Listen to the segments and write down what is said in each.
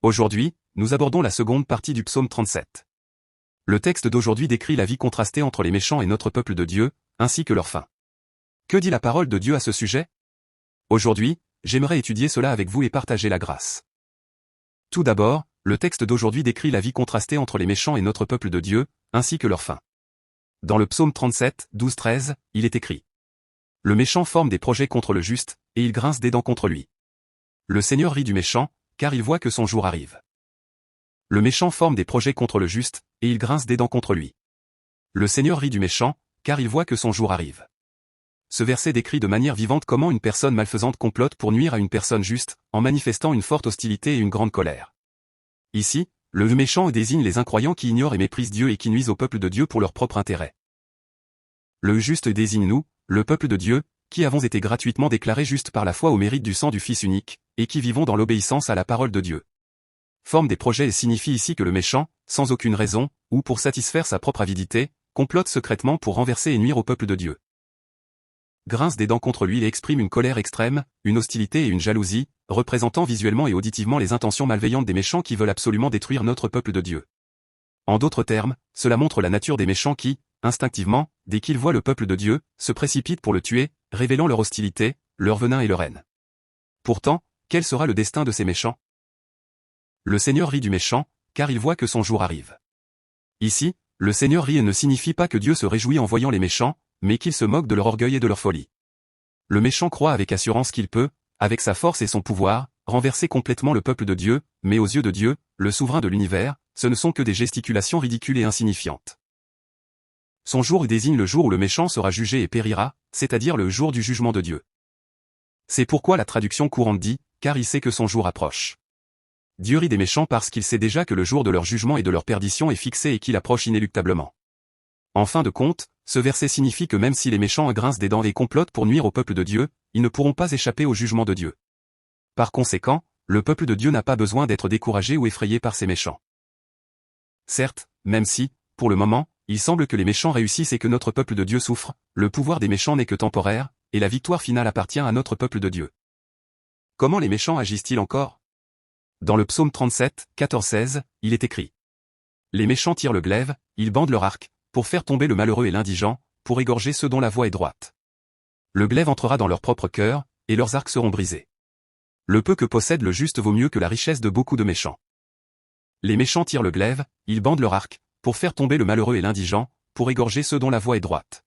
Aujourd'hui, nous abordons la seconde partie du psaume 37. Le texte d'aujourd'hui décrit la vie contrastée entre les méchants et notre peuple de Dieu, ainsi que leur fin. Que dit la parole de Dieu à ce sujet? Aujourd'hui, j'aimerais étudier cela avec vous et partager la grâce. Tout d'abord, le texte d'aujourd'hui décrit la vie contrastée entre les méchants et notre peuple de Dieu, ainsi que leur fin. Dans le psaume 37, 12-13, il est écrit: Le méchant forme des projets contre le juste, et il grince des dents contre lui. Le Seigneur rit du méchant, car il voit que son jour arrive. Le méchant forme des projets contre le juste, et il grince des dents contre lui. Le Seigneur rit du méchant, car il voit que son jour arrive. Ce verset décrit de manière vivante comment une personne malfaisante complote pour nuire à une personne juste, en manifestant une forte hostilité et une grande colère. Ici, le méchant désigne les incroyants qui ignorent et méprisent Dieu et qui nuisent au peuple de Dieu pour leur propre intérêt. Le juste désigne nous, le peuple de Dieu, qui avons été gratuitement déclarés justes par la foi au mérite du sang du Fils unique, et qui vivons dans l'obéissance à la parole de Dieu. Forme des projets signifie ici que le méchant, sans aucune raison, ou pour satisfaire sa propre avidité, complote secrètement pour renverser et nuire au peuple de Dieu. Grince des dents contre lui et exprime une colère extrême, une hostilité et une jalousie, représentant visuellement et auditivement les intentions malveillantes des méchants qui veulent absolument détruire notre peuple de Dieu. En d'autres termes, cela montre la nature des méchants qui, instinctivement, dès qu'ils voient le peuple de Dieu, se précipitent pour le tuer, révélant leur hostilité, leur venin et leur haine. Pourtant, quel sera le destin de ces méchants? Le Seigneur rit du méchant, car il voit que son jour arrive. Ici, le Seigneur rit ne signifie pas que Dieu se réjouit en voyant les méchants, mais qu'il se moque de leur orgueil et de leur folie. Le méchant croit avec assurance qu'il peut, avec sa force et son pouvoir, renverser complètement le peuple de Dieu, mais aux yeux de Dieu, le souverain de l'univers, ce ne sont que des gesticulations ridicules et insignifiantes. Son jour désigne le jour où le méchant sera jugé et périra, c'est-à-dire le jour du jugement de Dieu. C'est pourquoi la traduction courante dit, car il sait que son jour approche. Dieu rit des méchants parce qu'il sait déjà que le jour de leur jugement et de leur perdition est fixé et qu'il approche inéluctablement. En fin de compte, ce verset signifie que même si les méchants grincent des dents et complotent pour nuire au peuple de Dieu, ils ne pourront pas échapper au jugement de Dieu. Par conséquent, le peuple de Dieu n'a pas besoin d'être découragé ou effrayé par ces méchants. Certes, même si, pour le moment, il semble que les méchants réussissent et que notre peuple de Dieu souffre, le pouvoir des méchants n'est que temporaire, et la victoire finale appartient à notre peuple de Dieu. Comment les méchants agissent-ils encore? Dans le psaume 37, 14-16, il est écrit: Les méchants tirent le glaive, ils bandent leur arc, pour faire tomber le malheureux et l'indigent, pour égorger ceux dont la voie est droite. Le glaive entrera dans leur propre cœur, et leurs arcs seront brisés. Le peu que possède le juste vaut mieux que la richesse de beaucoup de méchants. Les méchants tirent le glaive, ils bandent leur arc, pour faire tomber le malheureux et l'indigent, pour égorger ceux dont la voie est droite.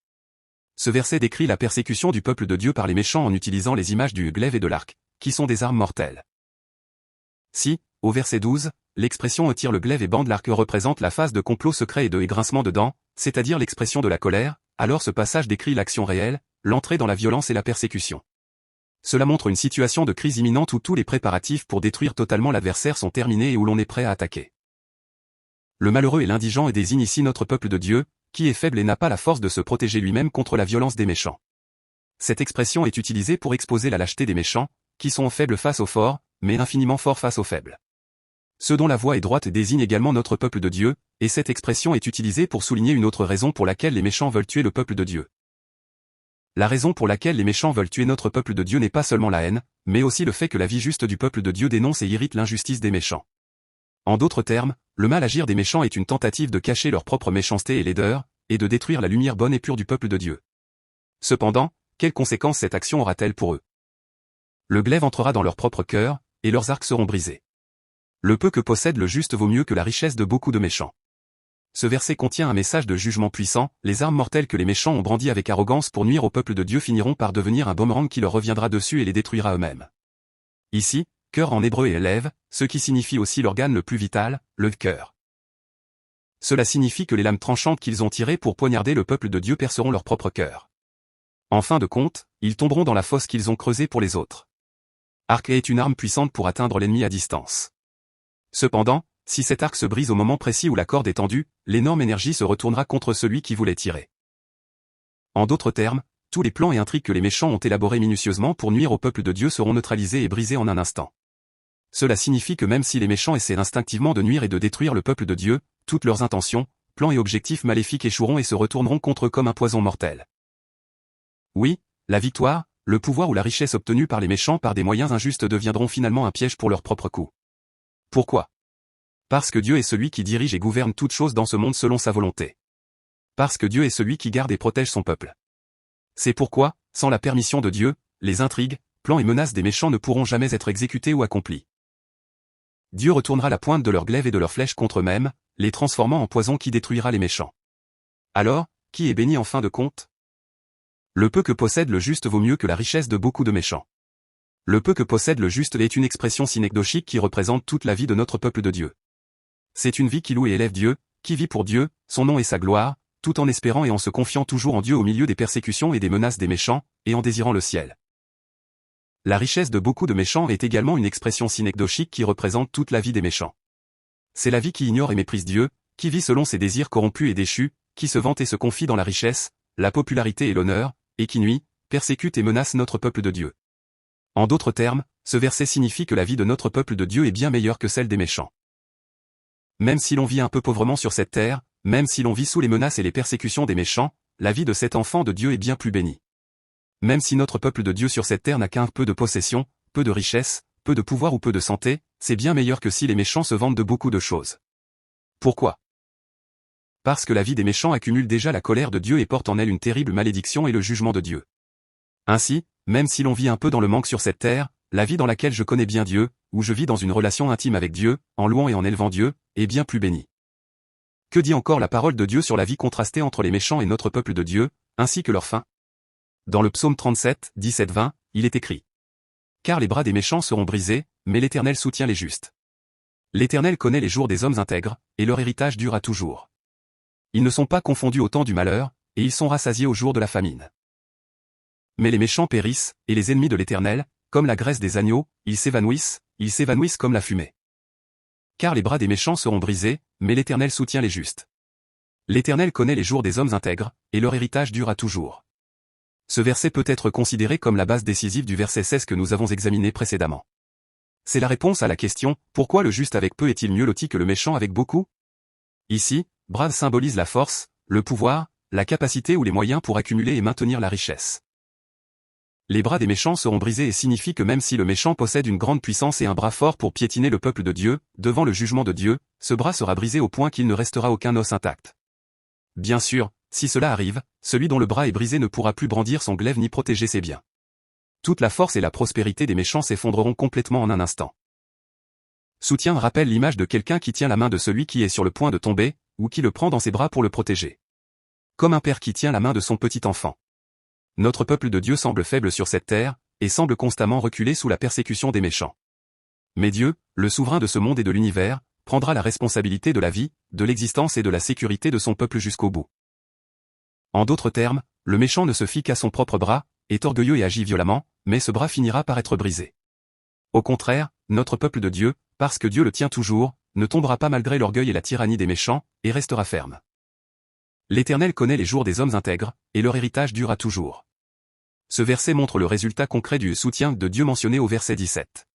Ce verset décrit la persécution du peuple de Dieu par les méchants en utilisant les images du glaive et de l'arc, qui sont des armes mortelles. Si, au verset 12, l'expression tire le glaive et bande l'arc représente la phase de complot secret et de grincement de dents, c'est-à-dire l'expression de la colère, alors ce passage décrit l'action réelle, l'entrée dans la violence et la persécution. Cela montre une situation de crise imminente où tous les préparatifs pour détruire totalement l'adversaire sont terminés et où l'on est prêt à attaquer. Le malheureux et l'indigent désigne ici notre peuple de Dieu, qui est faible et n'a pas la force de se protéger lui-même contre la violence des méchants. Cette expression est utilisée pour exposer la lâcheté des méchants, qui sont faibles face aux forts, mais infiniment forts face aux faibles. Ceux dont la voie est droite désigne également notre peuple de Dieu, et cette expression est utilisée pour souligner une autre raison pour laquelle les méchants veulent tuer le peuple de Dieu. La raison pour laquelle les méchants veulent tuer notre peuple de Dieu n'est pas seulement la haine, mais aussi le fait que la vie juste du peuple de Dieu dénonce et irrite l'injustice des méchants. En d'autres termes, le mal agir des méchants est une tentative de cacher leur propre méchanceté et laideur, et de détruire la lumière bonne et pure du peuple de Dieu. Cependant, quelles conséquences cette action aura-t-elle pour eux? Le glaive entrera dans leur propre cœur, et leurs arcs seront brisés. Le peu que possède le juste vaut mieux que la richesse de beaucoup de méchants. Ce verset contient un message de jugement puissant, les armes mortelles que les méchants ont brandies avec arrogance pour nuire au peuple de Dieu finiront par devenir un boomerang qui leur reviendra dessus et les détruira eux-mêmes. Ici, cœur en hébreu et lève, ce qui signifie aussi l'organe le plus vital, le cœur. Cela signifie que les lames tranchantes qu'ils ont tirées pour poignarder le peuple de Dieu perceront leur propre cœur. En fin de compte, ils tomberont dans la fosse qu'ils ont creusée pour les autres. Arc est une arme puissante pour atteindre l'ennemi à distance. Cependant, si cet arc se brise au moment précis où la corde est tendue, l'énorme énergie se retournera contre celui qui voulait tirer. En d'autres termes, tous les plans et intrigues que les méchants ont élaborés minutieusement pour nuire au peuple de Dieu seront neutralisés et brisés en un instant. Cela signifie que même si les méchants essaient instinctivement de nuire et de détruire le peuple de Dieu, toutes leurs intentions, plans et objectifs maléfiques échoueront et se retourneront contre eux comme un poison mortel. Oui, la victoire, le pouvoir ou la richesse obtenue par les méchants par des moyens injustes deviendront finalement un piège pour leur propre coup. Pourquoi? Parce que Dieu est celui qui dirige et gouverne toutes choses dans ce monde selon sa volonté. Parce que Dieu est celui qui garde et protège son peuple. C'est pourquoi, sans la permission de Dieu, les intrigues, plans et menaces des méchants ne pourront jamais être exécutés ou accomplis. Dieu retournera la pointe de leurs glaives et de leurs flèches contre eux-mêmes, les transformant en poison qui détruira les méchants. Alors, qui est béni en fin de compte? Le peu que possède le juste vaut mieux que la richesse de beaucoup de méchants. Le peu que possède le juste est une expression synecdochique qui représente toute la vie de notre peuple de Dieu. C'est une vie qui loue et élève Dieu, qui vit pour Dieu, son nom et sa gloire, tout en espérant et en se confiant toujours en Dieu au milieu des persécutions et des menaces des méchants, et en désirant le ciel. La richesse de beaucoup de méchants est également une expression synecdochique qui représente toute la vie des méchants. C'est la vie qui ignore et méprise Dieu, qui vit selon ses désirs corrompus et déchus, qui se vante et se confie dans la richesse, la popularité et l'honneur, et qui nuit, persécute et menace notre peuple de Dieu. En d'autres termes, ce verset signifie que la vie de notre peuple de Dieu est bien meilleure que celle des méchants. Même si l'on vit un peu pauvrement sur cette terre, même si l'on vit sous les menaces et les persécutions des méchants, la vie de cet enfant de Dieu est bien plus bénie. Même si notre peuple de Dieu sur cette terre n'a qu'un peu de possession, peu de richesse, peu de pouvoir ou peu de santé, c'est bien meilleur que si les méchants se vantent de beaucoup de choses. Pourquoi? Parce que la vie des méchants accumule déjà la colère de Dieu et porte en elle une terrible malédiction et le jugement de Dieu. Ainsi, même si l'on vit un peu dans le manque sur cette terre, la vie dans laquelle je connais bien Dieu, où je vis dans une relation intime avec Dieu, en louant et en élevant Dieu, est bien plus bénie. Que dit encore la parole de Dieu sur la vie contrastée entre les méchants et notre peuple de Dieu, ainsi que leur fin? Dans le psaume 37, 17-20, il est écrit: Car les bras des méchants seront brisés, mais l'Éternel soutient les justes. L'Éternel connaît les jours des hommes intègres, et leur héritage dure à toujours. Ils ne sont pas confondus au temps du malheur, et ils sont rassasiés au jour de la famine. Mais les méchants périssent, et les ennemis de l'Éternel, comme la graisse des agneaux, ils s'évanouissent comme la fumée. Car les bras des méchants seront brisés, mais l'Éternel soutient les justes. L'Éternel connaît les jours des hommes intègres, et leur héritage dure à toujours. Ce verset peut être considéré comme la base décisive du verset 16 que nous avons examiné précédemment. C'est la réponse à la question, pourquoi le juste avec peu est-il mieux loti que le méchant avec beaucoup? Ici, bras symbolise la force, le pouvoir, la capacité ou les moyens pour accumuler et maintenir la richesse. Les bras des méchants seront brisés et signifie que même si le méchant possède une grande puissance et un bras fort pour piétiner le peuple de Dieu, devant le jugement de Dieu, ce bras sera brisé au point qu'il ne restera aucun os intact. Bien sûr, si cela arrive, celui dont le bras est brisé ne pourra plus brandir son glaive ni protéger ses biens. Toute la force et la prospérité des méchants s'effondreront complètement en un instant. Soutien rappelle l'image de quelqu'un qui tient la main de celui qui est sur le point de tomber, ou qui le prend dans ses bras pour le protéger. Comme un père qui tient la main de son petit enfant. Notre peuple de Dieu semble faible sur cette terre, et semble constamment reculer sous la persécution des méchants. Mais Dieu, le souverain de ce monde et de l'univers, prendra la responsabilité de la vie, de l'existence et de la sécurité de son peuple jusqu'au bout. En d'autres termes, le méchant ne se fie qu'à son propre bras, est orgueilleux et agit violemment, mais ce bras finira par être brisé. Au contraire, notre peuple de Dieu, parce que Dieu le tient toujours, ne tombera pas malgré l'orgueil et la tyrannie des méchants, et restera ferme. L'Éternel connaît les jours des hommes intègres, et leur héritage dure à toujours. Ce verset montre le résultat concret du soutien de Dieu mentionné au verset 17.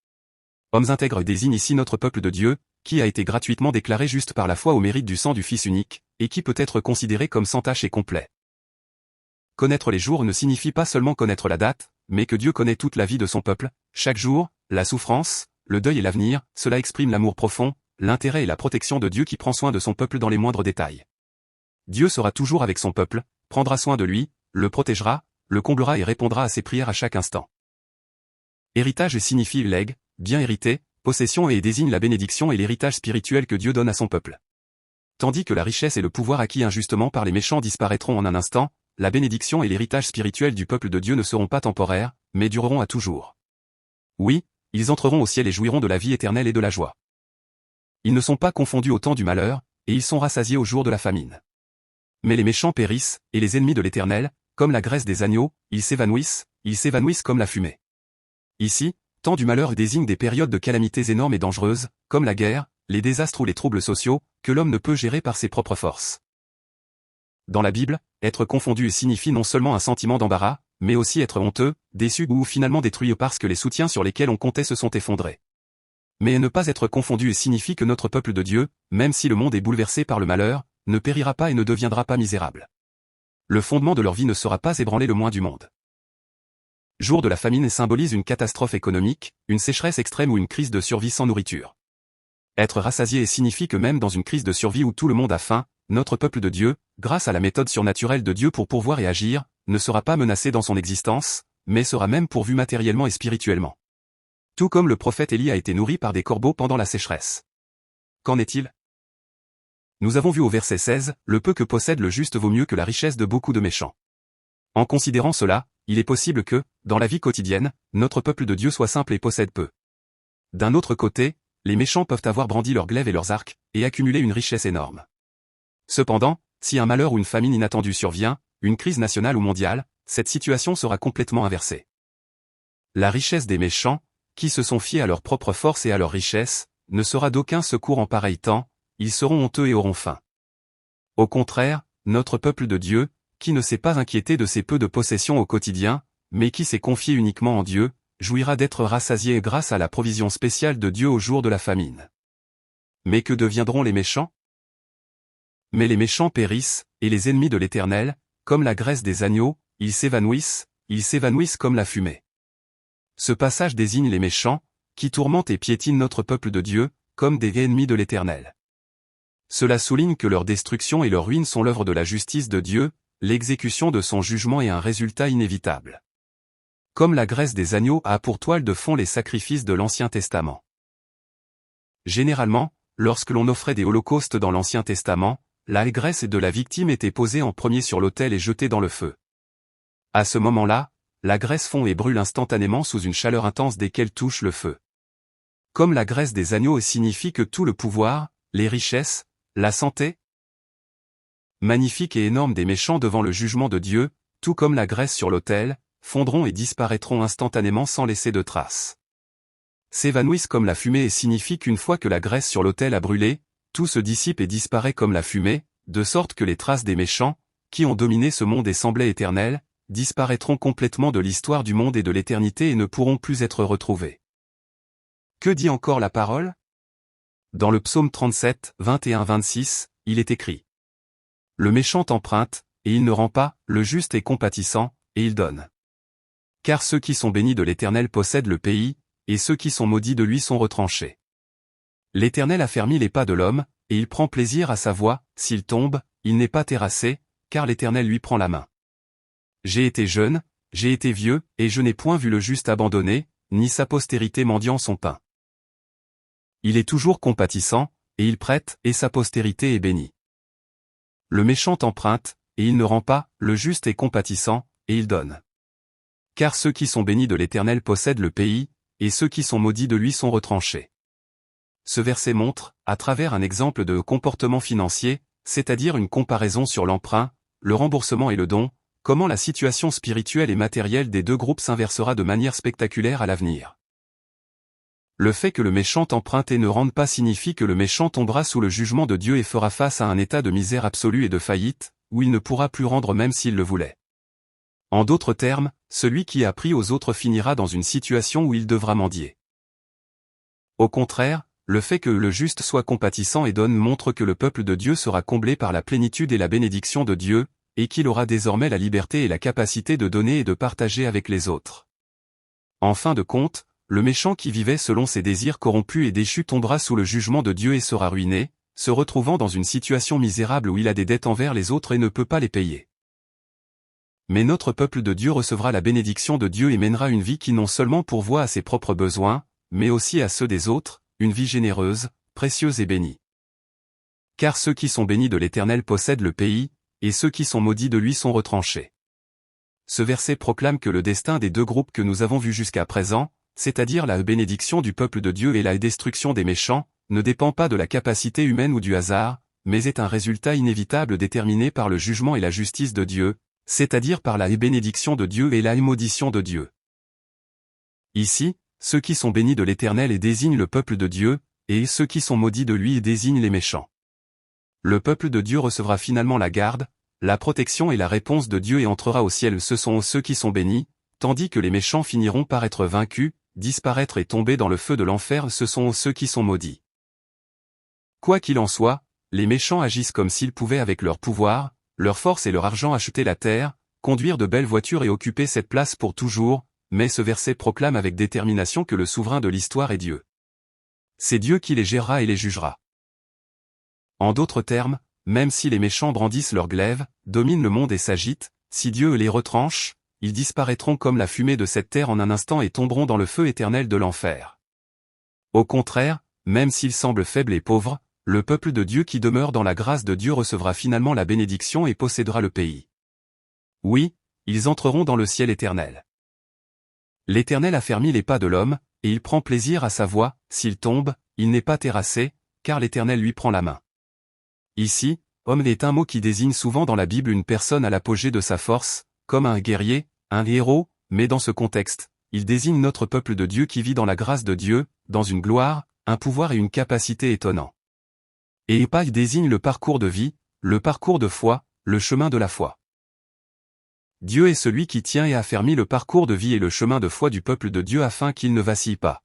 Hommes intègres désigne ici notre peuple de Dieu, qui a été gratuitement déclaré juste par la foi au mérite du sang du Fils unique, et qui peut être considéré comme sans tache et complet. Connaître les jours ne signifie pas seulement connaître la date, mais que Dieu connaît toute la vie de son peuple, chaque jour, la souffrance, le deuil et l'avenir, cela exprime l'amour profond, l'intérêt et la protection de Dieu qui prend soin de son peuple dans les moindres détails. Dieu sera toujours avec son peuple, prendra soin de lui, le protégera, le comblera et répondra à ses prières à chaque instant. Héritage signifie legs, bien hérité, possession et désigne la bénédiction et l'héritage spirituel que Dieu donne à son peuple. Tandis que la richesse et le pouvoir acquis injustement par les méchants disparaîtront en un instant, la bénédiction et l'héritage spirituel du peuple de Dieu ne seront pas temporaires, mais dureront à toujours. Oui, ils entreront au ciel et jouiront de la vie éternelle et de la joie. Ils ne sont pas confondus au temps du malheur, et ils sont rassasiés au jour de la famine. Mais les méchants périssent, et les ennemis de l'Éternel, comme la graisse des agneaux, ils s'évanouissent comme la fumée. Ici, temps du malheur désigne des périodes de calamités énormes et dangereuses, comme la guerre, les désastres ou les troubles sociaux, que l'homme ne peut gérer par ses propres forces. Dans la Bible, être confondu signifie non seulement un sentiment d'embarras, mais aussi être honteux, déçu ou finalement détruit parce que les soutiens sur lesquels on comptait se sont effondrés. Mais ne pas être confondu signifie que notre peuple de Dieu, même si le monde est bouleversé par le malheur, ne périra pas et ne deviendra pas misérable. Le fondement de leur vie ne sera pas ébranlé le moins du monde. Jour de la famine symbolise une catastrophe économique, une sécheresse extrême ou une crise de survie sans nourriture. Être rassasié signifie que même dans une crise de survie où tout le monde a faim, notre peuple de Dieu, grâce à la méthode surnaturelle de Dieu pour pourvoir et agir, ne sera pas menacé dans son existence, mais sera même pourvu matériellement et spirituellement. Tout comme le prophète Élie a été nourri par des corbeaux pendant la sécheresse. Qu'en est-il? Nous avons vu au verset 16, le peu que possède le juste vaut mieux que la richesse de beaucoup de méchants. En considérant cela, il est possible que, dans la vie quotidienne, notre peuple de Dieu soit simple et possède peu. D'un autre côté, les méchants peuvent avoir brandi leurs glaives et leurs arcs, et accumuler une richesse énorme. Cependant, si un malheur ou une famine inattendue survient, une crise nationale ou mondiale, cette situation sera complètement inversée. La richesse des méchants, qui se sont fiés à leur propre force et à leur richesse, ne sera d'aucun secours en pareil temps, ils seront honteux et auront faim. Au contraire, notre peuple de Dieu, qui ne s'est pas inquiété de ses peu de possessions au quotidien, mais qui s'est confié uniquement en Dieu, jouira d'être rassasié grâce à la provision spéciale de Dieu au jour de la famine. Mais que deviendront les méchants? Mais les méchants périssent, et les ennemis de l'Éternel, comme la graisse des agneaux, ils s'évanouissent comme la fumée. Ce passage désigne les méchants, qui tourmentent et piétinent notre peuple de Dieu, comme des ennemis de l'Éternel. Cela souligne que leur destruction et leur ruine sont l'œuvre de la justice de Dieu, l'exécution de son jugement est un résultat inévitable. Comme la graisse des agneaux a pour toile de fond les sacrifices de l'Ancien Testament. Généralement, lorsque l'on offrait des holocaustes dans l'Ancien Testament, la graisse de la victime était posée en premier sur l'autel et jetée dans le feu. À ce moment-là, la graisse fond et brûle instantanément sous une chaleur intense dès qu'elle touche le feu. Comme la graisse des agneaux signifie que tout le pouvoir, les richesses, la santé magnifique et énorme des méchants devant le jugement de Dieu, tout comme la graisse sur l'autel, fondront et disparaîtront instantanément sans laisser de traces. S'évanouissent comme la fumée et signifie qu'une fois que la graisse sur l'autel a brûlé, tout se dissipe et disparaît comme la fumée, de sorte que les traces des méchants, qui ont dominé ce monde et semblaient éternels, disparaîtront complètement de l'histoire du monde et de l'éternité et ne pourront plus être retrouvés. Que dit encore la parole? Dans le psaume 37, 21-26, il est écrit: Le méchant emprunte, et il ne rend pas, le juste est compatissant, et il donne. Car ceux qui sont bénis de l'Éternel possèdent le pays, et ceux qui sont maudits de lui sont retranchés. L'Éternel affermit les pas de l'homme, et il prend plaisir à sa voie, s'il tombe, il n'est pas terrassé, car l'Éternel lui prend la main. J'ai été jeune, j'ai été vieux, et je n'ai point vu le juste abandonné, ni sa postérité mendiant son pain. Il est toujours compatissant, et il prête, et sa postérité est bénie. Le méchant emprunte, et il ne rend pas, le juste est compatissant, et il donne. Car ceux qui sont bénis de l'Éternel possèdent le pays, et ceux qui sont maudits de lui sont retranchés. Ce verset montre, à travers un exemple de comportement financier, c'est-à-dire une comparaison sur l'emprunt, le remboursement et le don, comment la situation spirituelle et matérielle des deux groupes s'inversera de manière spectaculaire à l'avenir. Le fait que le méchant emprunte et ne rende pas signifie que le méchant tombera sous le jugement de Dieu et fera face à un état de misère absolue et de faillite, où il ne pourra plus rendre même s'il le voulait. En d'autres termes, celui qui a pris aux autres finira dans une situation où il devra mendier. Au contraire, le fait que le juste soit compatissant et donne montre que le peuple de Dieu sera comblé par la plénitude et la bénédiction de Dieu, et qu'il aura désormais la liberté et la capacité de donner et de partager avec les autres. En fin de compte, le méchant qui vivait selon ses désirs corrompus et déchus tombera sous le jugement de Dieu et sera ruiné, se retrouvant dans une situation misérable où il a des dettes envers les autres et ne peut pas les payer. Mais notre peuple de Dieu recevra la bénédiction de Dieu et mènera une vie qui non seulement pourvoit à ses propres besoins, mais aussi à ceux des autres, une vie généreuse, précieuse et bénie. Car ceux qui sont bénis de l'Éternel possèdent le pays, et ceux qui sont maudits de lui sont retranchés. Ce verset proclame que le destin des deux groupes que nous avons vus jusqu'à présent, c'est-à-dire la bénédiction du peuple de Dieu et la destruction des méchants, ne dépend pas de la capacité humaine ou du hasard, mais est un résultat inévitable déterminé par le jugement et la justice de Dieu, c'est-à-dire par la bénédiction de Dieu et la maudissement de Dieu. Ici, ceux qui sont bénis de l'Éternel et désignent le peuple de Dieu, et ceux qui sont maudits de lui et désignent les méchants. Le peuple de Dieu recevra finalement la garde, la protection et la réponse de Dieu et entrera au ciel. Ce sont ceux qui sont bénis, tandis que les méchants finiront par être vaincus, disparaître et tomber dans le feu de l'enfer. Ce sont ceux qui sont maudits. Quoi qu'il en soit, les méchants agissent comme s'ils pouvaient avec leur pouvoir, leur force et leur argent acheter la terre, conduire de belles voitures et occuper cette place pour toujours, mais ce verset proclame avec détermination que le souverain de l'histoire est Dieu. C'est Dieu qui les gérera et les jugera. En d'autres termes, même si les méchants brandissent leur glaive, dominent le monde et s'agitent, si Dieu les retranche, ils disparaîtront comme la fumée de cette terre en un instant et tomberont dans le feu éternel de l'enfer. Au contraire, même s'ils semblent faibles et pauvres, le peuple de Dieu qui demeure dans la grâce de Dieu recevra finalement la bénédiction et possédera le pays. Oui, ils entreront dans le ciel éternel. L'Éternel affermit les pas de l'homme, et il prend plaisir à sa voix. S'il tombe, il n'est pas terrassé, car l'Éternel lui prend la main. Ici, homme est un mot qui désigne souvent dans la Bible une personne à l'apogée de sa force, comme un guerrier, un héros, mais dans ce contexte, il désigne notre peuple de Dieu qui vit dans la grâce de Dieu, dans une gloire, un pouvoir et une capacité étonnants. Et il désigne le parcours de vie, le parcours de foi, le chemin de la foi. Dieu est celui qui tient et affermit le parcours de vie et le chemin de foi du peuple de Dieu afin qu'il ne vacille pas.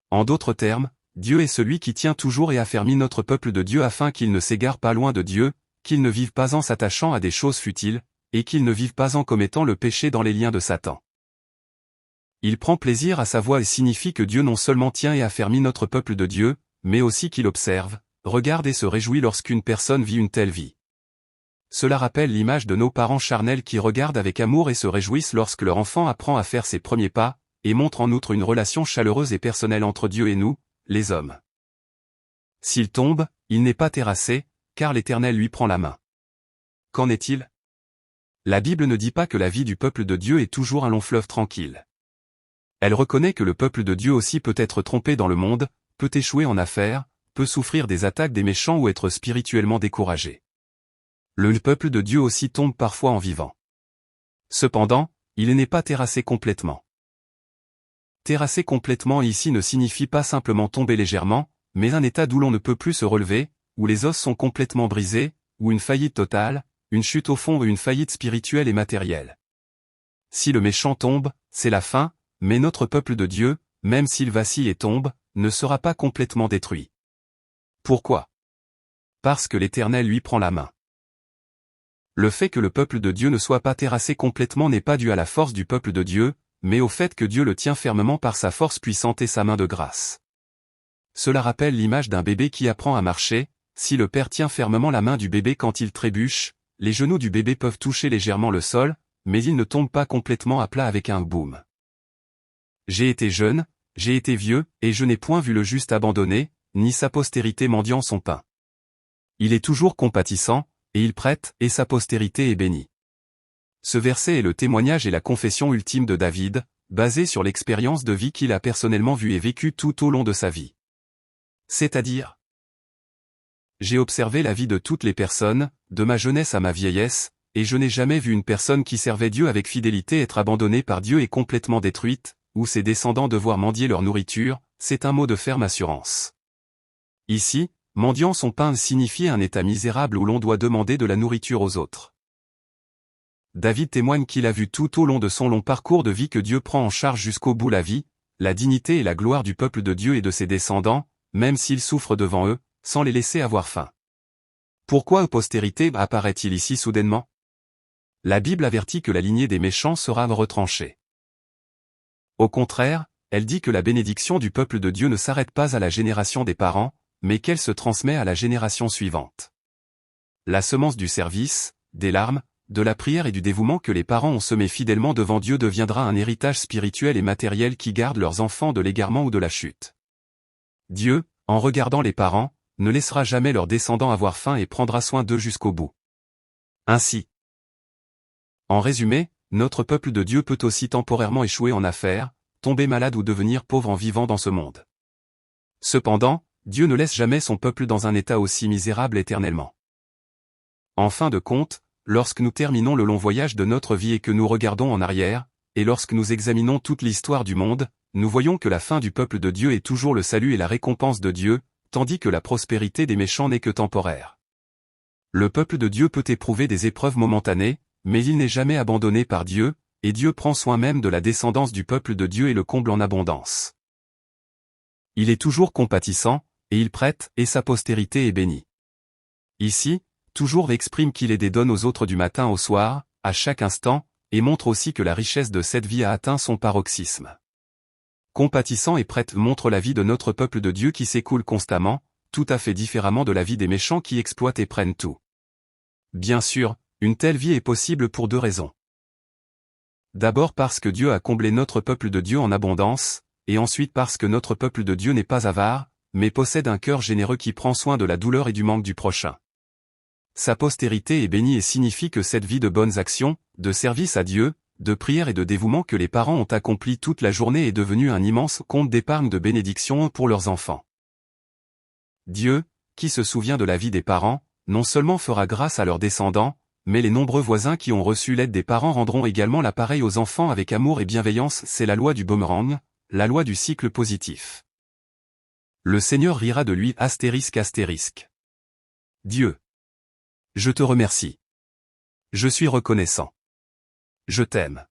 En d'autres termes, Dieu est celui qui tient toujours et affermit notre peuple de Dieu afin qu'il ne s'égare pas loin de Dieu, qu'il ne vive pas en s'attachant à des choses futiles, et qu'il ne vive pas en commettant le péché dans les liens de Satan. Il prend plaisir à sa voix et signifie que Dieu non seulement tient et affermit notre peuple de Dieu, mais aussi qu'il observe, regarde et se réjouit lorsqu'une personne vit une telle vie. Cela rappelle l'image de nos parents charnels qui regardent avec amour et se réjouissent lorsque leur enfant apprend à faire ses premiers pas, et montre en outre une relation chaleureuse et personnelle entre Dieu et nous, les hommes. S'il tombe, il n'est pas terrassé, car l'Éternel lui prend la main. Qu'en est-il? La Bible ne dit pas que la vie du peuple de Dieu est toujours un long fleuve tranquille. Elle reconnaît que le peuple de Dieu aussi peut être trompé dans le monde, peut échouer en affaires, peut souffrir des attaques des méchants ou être spirituellement découragé. Le peuple de Dieu aussi tombe parfois en vivant. Cependant, il n'est pas terrassé complètement. Terrasser complètement ici ne signifie pas simplement tomber légèrement, mais un état d'où l'on ne peut plus se relever, où les os sont complètement brisés, ou une faillite totale, une chute au fond ou une faillite spirituelle et matérielle. Si le méchant tombe, c'est la fin, mais notre peuple de Dieu, même s'il vacille et tombe, ne sera pas complètement détruit. Pourquoi? Parce que l'Éternel lui prend la main. Le fait que le peuple de Dieu ne soit pas terrassé complètement n'est pas dû à la force du peuple de Dieu, mais au fait que Dieu le tient fermement par sa force puissante et sa main de grâce. Cela rappelle l'image d'un bébé qui apprend à marcher. Si le père tient fermement la main du bébé quand il trébuche, les genoux du bébé peuvent toucher légèrement le sol, mais il ne tombe pas complètement à plat avec un boum. J'ai été jeune, j'ai été vieux, et je n'ai point vu le juste abandonné, ni sa postérité mendiant son pain. Il est toujours compatissant, et il prête, et sa postérité est bénie. Ce verset est le témoignage et la confession ultime de David, basé sur l'expérience de vie qu'il a personnellement vue et vécue tout au long de sa vie. C'est-à-dire, j'ai observé la vie de toutes les personnes, de ma jeunesse à ma vieillesse, et je n'ai jamais vu une personne qui servait Dieu avec fidélité être abandonnée par Dieu et complètement détruite, ou ses descendants devoir mendier leur nourriture. C'est un mot de ferme assurance. Ici, mendiant son pain signifie un état misérable où l'on doit demander de la nourriture aux autres. David témoigne qu'il a vu tout au long de son long parcours de vie que Dieu prend en charge jusqu'au bout la vie, la dignité et la gloire du peuple de Dieu et de ses descendants, même s'ils souffrent devant eux, sans les laisser avoir faim. Pourquoi postérité apparaît-il ici soudainement? La Bible avertit que la lignée des méchants sera retranchée. Au contraire, elle dit que la bénédiction du peuple de Dieu ne s'arrête pas à la génération des parents, mais qu'elle se transmet à la génération suivante. La semence du service, des larmes, de la prière et du dévouement que les parents ont semé fidèlement devant Dieu deviendra un héritage spirituel et matériel qui garde leurs enfants de l'égarement ou de la chute. Dieu, en regardant les parents, ne laissera jamais leurs descendants avoir faim et prendra soin d'eux jusqu'au bout. Ainsi. En résumé, notre peuple de Dieu peut aussi temporairement échouer en affaires, tomber malade ou devenir pauvre en vivant dans ce monde. Cependant, Dieu ne laisse jamais son peuple dans un état aussi misérable éternellement. En fin de compte, lorsque nous terminons le long voyage de notre vie et que nous regardons en arrière, et lorsque nous examinons toute l'histoire du monde, nous voyons que la fin du peuple de Dieu est toujours le salut et la récompense de Dieu, tandis que la prospérité des méchants n'est que temporaire. Le peuple de Dieu peut éprouver des épreuves momentanées, mais il n'est jamais abandonné par Dieu, et Dieu prend soin même de la descendance du peuple de Dieu et le comble en abondance. Il est toujours compatissant, et il prête, et sa postérité est bénie. Ici, toujours exprime qu'il est des donne aux autres du matin au soir, à chaque instant, et montre aussi que la richesse de cette vie a atteint son paroxysme. compatissant et prêtre montre la vie de notre peuple de Dieu qui s'écoule constamment, tout à fait différemment de la vie des méchants qui exploitent et prennent tout. Bien sûr, une telle vie est possible pour 2 raisons. D'abord parce que Dieu a comblé notre peuple de Dieu en abondance, et ensuite parce que notre peuple de Dieu n'est pas avare, mais possède un cœur généreux qui prend soin de la douleur et du manque du prochain. Sa postérité est bénie et signifie que cette vie de bonnes actions, de service à Dieu, de prière et de dévouement que les parents ont accompli toute la journée est devenue un immense compte d'épargne de bénédictions pour leurs enfants. Dieu, qui se souvient de la vie des parents, non seulement fera grâce à leurs descendants, mais les nombreux voisins qui ont reçu l'aide des parents rendront également l'appareil aux enfants avec amour et bienveillance. C'est la loi du boomerang, la loi du cycle positif. Le Seigneur rira de lui ****. Dieu. Je te remercie. Je suis reconnaissant. Je t'aime.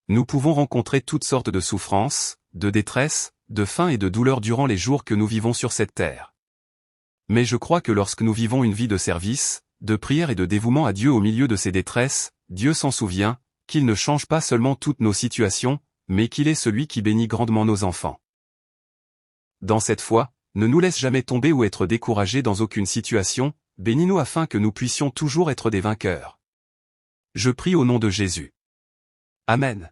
Nous pouvons rencontrer toutes sortes de souffrances, de détresse, de faim et de douleur durant les jours que nous vivons sur cette terre. Mais je crois que lorsque nous vivons une vie de service, de prière et de dévouement à Dieu au milieu de ces détresses, Dieu s'en souvient, qu'il ne change pas seulement toutes nos situations, mais qu'il est celui qui bénit grandement nos enfants. Dans cette foi, ne nous laisse jamais tomber ou être découragés dans aucune situation, bénis-nous afin que nous puissions toujours être des vainqueurs. Je prie au nom de Jésus. Amen.